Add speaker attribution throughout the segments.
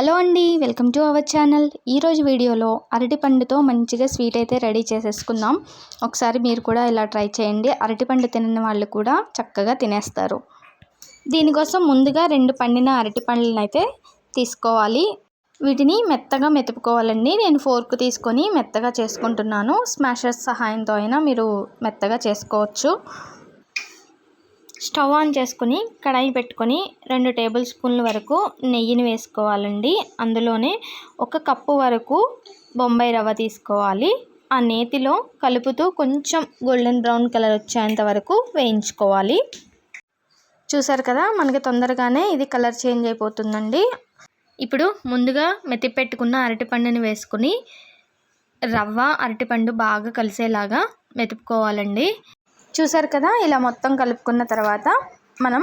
Speaker 1: Hello అండి, welcome to our channel. ఈరోజు వీడియోలో అరటిపండుతో మంచిగా స్వీట్ అయితే రెడీ చేసేసుకుందాం. ఒకసారి మీరు కూడా ఇలా ట్రై చేయండి. అరటిపండు తినని వాళ్ళు కూడా చక్కగా తినేస్తారు. దీనికోసం ముందుగా 2 పండిన అరటిపండ్లను అయితే తీసుకోవాలి. వీటిని మెత్తగా మెతుపుకోవాలండి. నేను ఫోర్క్ తీసుకొని మెత్తగా చేసుకుంటున్నాను. స్మాషర్స్ సహాయంతో అయినా మీరు మెత్తగా చేసుకోవచ్చు. స్టవ్ ఆన్ చేసుకుని కడాయి పెట్టుకొని 2 టేబుల్ స్పూన్ల వరకు నెయ్యిని వేసుకోవాలండి. అందులోనే 1 కప్పు వరకు బొంబాయి రవ్వ తీసుకోవాలి. ఆ నేతిలో కలుపుతూ కొంచెం గోల్డెన్ బ్రౌన్ కలర్ వచ్చేంత వరకు వేయించుకోవాలి. చూసారు కదా, మనకి తొందరగానే ఇది కలర్ చేంజ్ అయిపోతుందండి. ఇప్పుడు ముందుగా మెతిపెట్టుకున్న అరటిపండుని వేసుకుని రవ్వ అరటిపండు బాగా కలిసేలాగా మెతుపుకోవాలండి. చూసారు కదా, ఇలా మొత్తం కలుపుకున్న తర్వాత మనం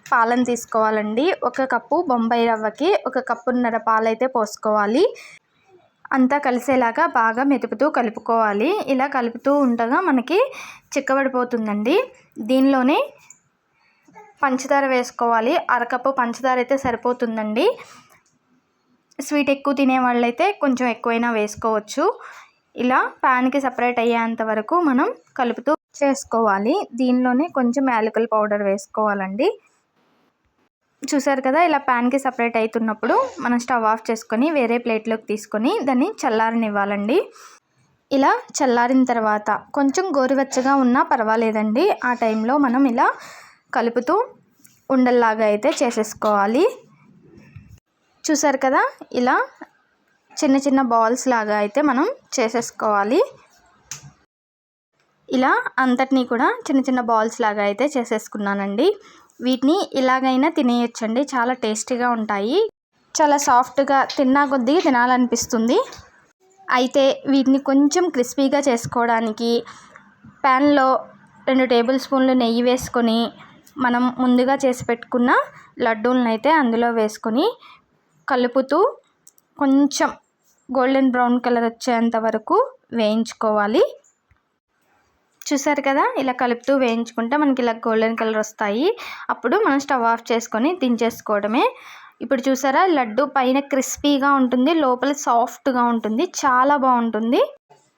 Speaker 1: పాలను తీసుకోవాలండి. 1 కప్పు బొంబాయి రవ్వకి 1 కప్పున్నర పాలైతే పోసుకోవాలి. అంతా కలిసేలాగా బాగా మెతుపుతూ కలుపుకోవాలి. ఇలా కలుపుతూ ఉండగా మనకి చిక్కబడిపోతుందండి. దీనిలోనే పంచదార వేసుకోవాలి. 1/2 కప్పు పంచదార అయితే సరిపోతుందండి. స్వీట్ ఎక్కువ తినే వాళ్ళైతే కొంచెం ఎక్కువైనా వేసుకోవచ్చు. ఇలా ప్యాన్కి సపరేట్ అయ్యేంత వరకు మనం కలుపుతూ చేసుకోవాలి. దీనిలోనే కొంచెం యాలకుల పౌడర్ వేసుకోవాలండి. చూసారు కదా, ఇలా ప్యాన్కి సపరేట్ అవుతున్నప్పుడు మనం స్టవ్ ఆఫ్ చేసుకొని వేరే ప్లేట్లోకి తీసుకొని దాన్ని చల్లారనివ్వాలండి. ఇలా చల్లారిన తర్వాత కొంచెం గోరువెచ్చగా ఉన్నా పర్వాలేదండి. ఆ టైంలో మనం ఇలా కలుపుతూ ఉండల్లాగా అయితే చేసేసుకోవాలి. చూసారు కదా, ఇలా చిన్న చిన్న బాల్స్ లాగా అయితే మనం చేసేసుకోవాలి. ఇలా అంతటినీ కూడా చిన్న చిన్న బాల్స్ లాగా అయితే చేసేసుకున్నానండి. వీటిని ఇలాగైనా తినేయొచ్చండి. చాలా టేస్టీగా ఉంటాయి. చాలా సాఫ్ట్గా తిన్నా కొద్దీ తినాలనిపిస్తుంది. అయితే వీటిని కొంచెం క్రిస్పీగా చేసుకోవడానికి ప్యాన్లో 2 టేబుల్ స్పూన్లు నెయ్యి వేసుకొని మనం ముందుగా చేసి పెట్టుకున్న లడ్డూలను అయితే అందులో వేసుకొని కలుపుతూ కొంచెం గోల్డెన్ బ్రౌన్ కలర్ వచ్చేంత వరకు వేయించుకోవాలి. చూసారు కదా, ఇలా కలుపుతూ వేయించుకుంటే మనకి ఇలా గోల్డెన్ కలర్ వస్తాయి. అప్పుడు మనం స్టవ్ ఆఫ్ చేసుకొని దించేసుకోవడమే. ఇప్పుడు చూసారా, లడ్డు పైన క్రిస్పీగా ఉంటుంది, లోపల సాఫ్ట్గా ఉంటుంది. చాలా బాగుంటుంది.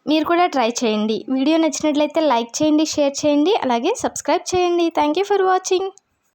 Speaker 1: మీరు కూడా ట్రై చేయండి. వీడియో నచ్చినట్లయితే లైక్ చేయండి, షేర్ చేయండి, అలాగే సబ్స్క్రైబ్ చేయండి. Thank you for watching.